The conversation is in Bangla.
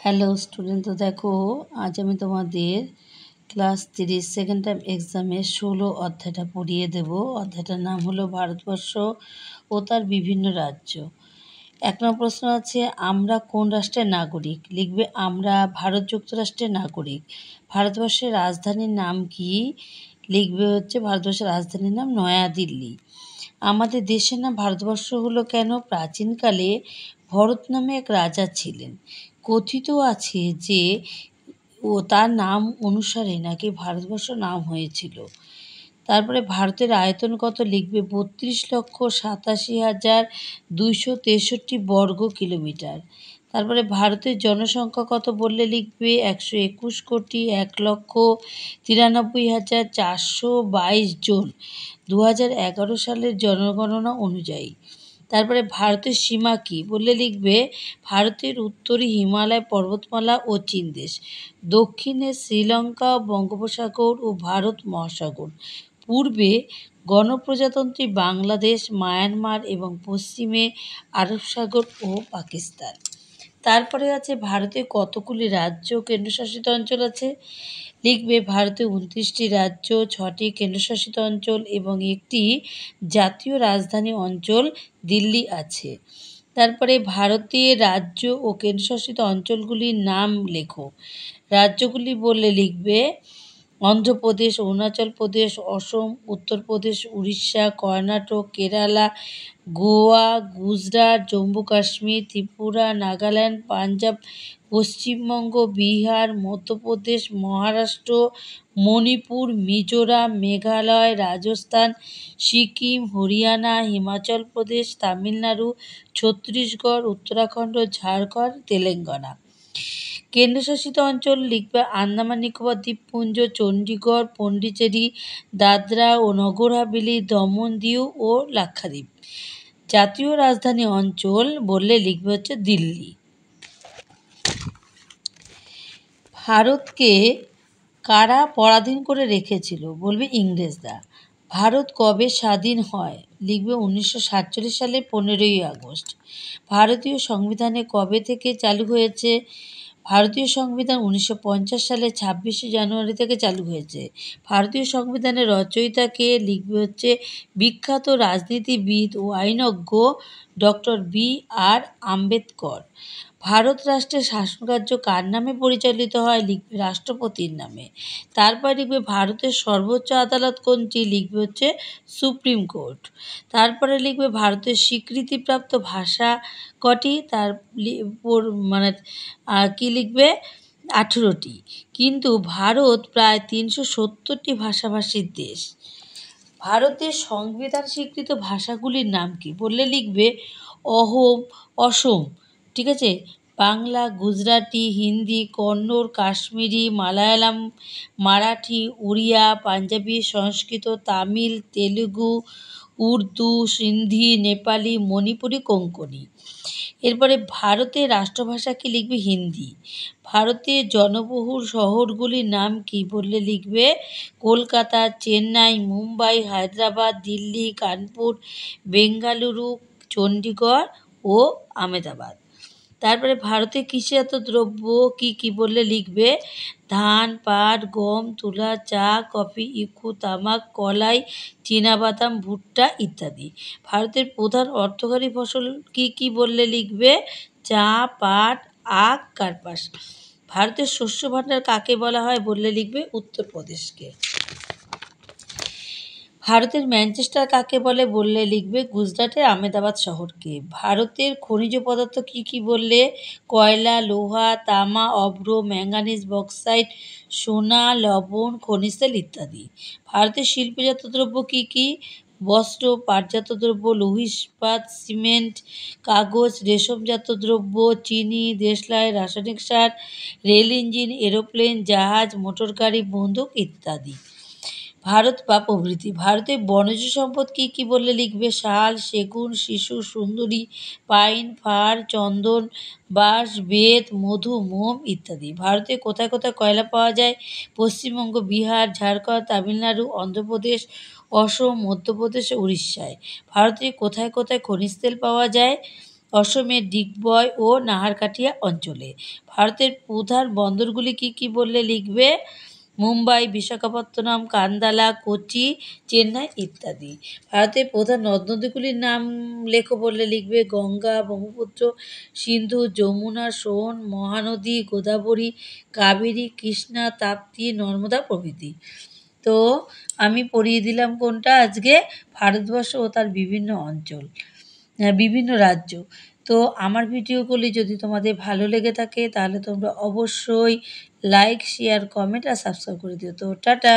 হ্যালো স্টুডেন্ট, তো দেখো আজ আমি তোমাদের ক্লাস 30 সেকেন্ড টাইম এক্সামে 16 অধ্যায়টা পড়িয়ে দেব। অধ্যায়টার নাম হলো ভারতবর্ষ ও তার বিভিন্ন রাজ্য। 1 নম্বর প্রশ্ন আছে, আমরা কোন রাষ্ট্রের নাগরিক? লিখবে আমরা ভারত যুক্তরাষ্ট্রের নাগরিক। ভারতবর্ষের রাজধানীর নাম কি? লিখবে ভারতবর্ষের রাজধানীর নাম নয়াদিল্লি। আমাদের দেশের নাম ভারতবর্ষ হলো কেন? প্রাচীনকালে ভরত নামে এক রাজা ছিলেন। কথিত আছে যে তার নাম অনুসারে নাকি ভারতবর্ষ নাম হয়েছিল। তারপরে ভারতের আয়তন কত? লিখবে 32,87,263 বর্গ কিলোমিটার। তারপরে ভারতের জনসংখ্যা কত বললে লিখবে 121,93,422 জন 2011 সালের জনগণনা অনুযায়ী। তারপরে ভারতের সীমা কী বললে লিখবে ভারতের উত্তরে হিমালয় পর্বতমালা ও চীন দেশ, দক্ষিণে শ্রীলঙ্কা, বঙ্গোপসাগর ও ভারত মহাসাগর, পূর্বে গণপ্রজাতন্ত্রী বাংলাদেশ, মায়ানমার এবং পশ্চিমে আরব সাগর ও পাকিস্তান। তারপরে আছে ভারতে কতগুলি রাজ্য কেন্দ্রশাসিত অঞ্চল আছে? লিখবে ভারতে 29টি রাজ্য, 6টি কেন্দ্রশাসিত অঞ্চল এবং একটি জাতীয় রাজধানী অঞ্চল দিল্লি আছে। তারপরে ভারতের রাজ্য ও কেন্দ্রশাসিত অঞ্চলগুলির নাম লেখো। রাজ্যগুলি বললে লিখবে অন্ধ্রপ্রদেশ, অরুণাচল প্রদেশ, অসম, উত্তরপ্রদেশ, উড়িষ্যা, কর্ণাটক, কেরালা, গোয়া, গুজরাট, জম্মু কাশ্মীর, ত্রিপুরা, নাগাল্যান্ড, পাঞ্জাব, পশ্চিমবঙ্গ, বিহার, মধ্যপ্রদেশ, মহারাষ্ট্র, মণিপুর, মিজোরাম, মেঘালয়, রাজস্থান, সিকিম, হরিয়ানা, হিমাচল প্রদেশ, তামিলনাড়ু, ছত্তিশগড়, উত্তরাখণ্ড, ঝাড়খণ্ড, তেলেঙ্গানা। কেন্দ্রশাসিত অঞ্চল লিখবে আন্দামান নিকোবর দ্বীপপুঞ্জ, চণ্ডীগড়, পন্ডিচেরি, দাদরা ও নগর হাভেলি, দমন দিউ ও লাক্ষাদ্বীপ। জাতীয় রাজধানী অঞ্চল বললে লিখবে দিল্লি। ভারতকে কারা পরাধীন করে রেখেছিল? বলবে ইংরেজরা। ভারত কবে স্বাধীন হয়? লিখবে 1947 সালে 15ই আগস্ট। ভারতীয় সংবিধানে কবে থেকে চালু হয়েছে? ভারতীয় সংবিধান 1950 সালে 26শে জানুয়ারি থেকে চালু হয়েছে। ভারতীয় সংবিধানের রচয়িতাকে? লিখবে বিখ্যাত রাজনীতিবিদ ও আইনজ্ঞ ডক্টর B.R. আম্বেদকর। ভারত রাষ্ট্রের শাসনকার্য কার নামে পরিচালিত হয়? লিখবে রাষ্ট্রপতির নামে। তারপর লিখবে ভারতের সর্বোচ্চ আদালত কোনটি? লিখবে সুপ্রিম কোর্ট। তারপরে লিখবে ভারতের স্বীকৃতিপ্রাপ্ত ভাষা কটি? তার কি লিখবে 18টি। কিন্তু ভারত প্রায় 370টি ভাষাভাষীর দেশ। ভারতের সংবিধান স্বীকৃত ভাষাগুলির নাম কি বললে লিখবে অসম, ঠিক আছে, বাংলা, গুজরাটি, হিন্দি, কন্নড়, কাশ্মীরি, মালায়ালাম, মারাঠি, উড়িয়া, পাঞ্জাবি, সংস্কৃত, তামিল, তেলুগু, উর্দু, সিন্ধি, নেপালি, মণিপুরি, কোঙ্কণি। এরপরে ভারতের রাষ্ট্রভাষা কি? লিখবে হিন্দি। ভারতের জনবহুল শহরগুলির নাম কি বললে লিখবে কলকাতা, চেন্নাই, মুম্বাই, হায়দ্রাবাদ, দিল্লি, কানপুর, বেঙ্গালুরু, চণ্ডীগড় ও আহমেদাবাদ। তারপরে ভারতের কৃষিজাত দ্রব্য কি কি বললে লিখবে ধান, পাট, গম, তুলা, চা, কফি, ইক্ষু, তামাক, কলাই, চীনাবাদাম, ভুট্টা ইত্যাদি। ভারতের প্রধান অর্থকরী ফসল কি কি বললে লিখবে চা, পাট, আখ, কার্পাস। ভারতের শস্য ভাণ্ডার কাকে বলা হয় বললে লিখবে উত্তরপ্রদেশকে। ভারতের ম্যানচেস্টার কাকে বলে বললে লিখবে গুজরাটের আহমেদাবাদ শহরকে। ভারতের খনিজ পদার্থ কি কি বললে কয়লা, লোহা, তামা, অভ্র, ম্যাঙ্গানিজ, বক্সাইট, সোনা, লবণ, খনিজ তেল ইত্যাদি। ভারতের শিল্পজাত দ্রব্য কি কি? বস্ত্র, পাটজাত দ্রব্য, লৌহ ইস্পাত, সিমেন্ট, কাগজ, রেশমজাত দ্রব্য, চিনি, দেশলাই, রাসায়নিক সার, রেল ইঞ্জিন, এরোপ্লেন, জাহাজ, মোটরগাড়ি, বন্দুক ইত্যাদি। ভারত বা প্রভৃতি। ভারতের বনজ সম্পদ কি কি বললে লিখবে শাল, সেগুন, শিশু, সুন্দরী, পাইন, ফার, চন্দন, বাঁশ, বেত, মধু, মোম ইত্যাদি। ভারতে কোথায় কোথায় কয়লা পাওয়া যায়? পশ্চিমবঙ্গ, বিহার, ঝাড়খণ্ড, তামিলনাড়ু, অন্ধ্রপ্রদেশ, অসম, মধ্যপ্রদেশ ও উড়িষ্যায়। ভারতে কোথায় কোথায় খনিজ তেল পাওয়া যায়? অসমের ডিগবয় ও নাহারকাটিয়া অঞ্চলে। ভারতের প্রধান বন্দরগুলি কী কী বললে লিখবে মুম্বাই, বিশাখাপত্তনম, কান্দালা, কোচি, চেন্নাই ইত্যাদি। ভারতের প্রধান নদ নদীগুলির নাম লেখো বললে লিখবে গঙ্গা, ব্রহ্মপুত্র, সিন্ধু, যমুনা, সোন, মহানদী, গোদাবরী, কাবেরী, কৃষ্ণা, তাপ্তি, নর্মদা প্রভৃতি। তো আমি পড়িয়ে দিলাম কোনটা আজকে ভারতবর্ষ ও তার বিভিন্ন অঞ্চল, বিভিন্ন রাজ্য। তো আমার ভিডিওগুলি যদি তোমাদের ভালো লেগে থাকে তাহলে তোমরা অবশ্যই লাইক, শেয়ার, কমেন্ট আর সাবস্ক্রাইব করে দিও। তো টাটা।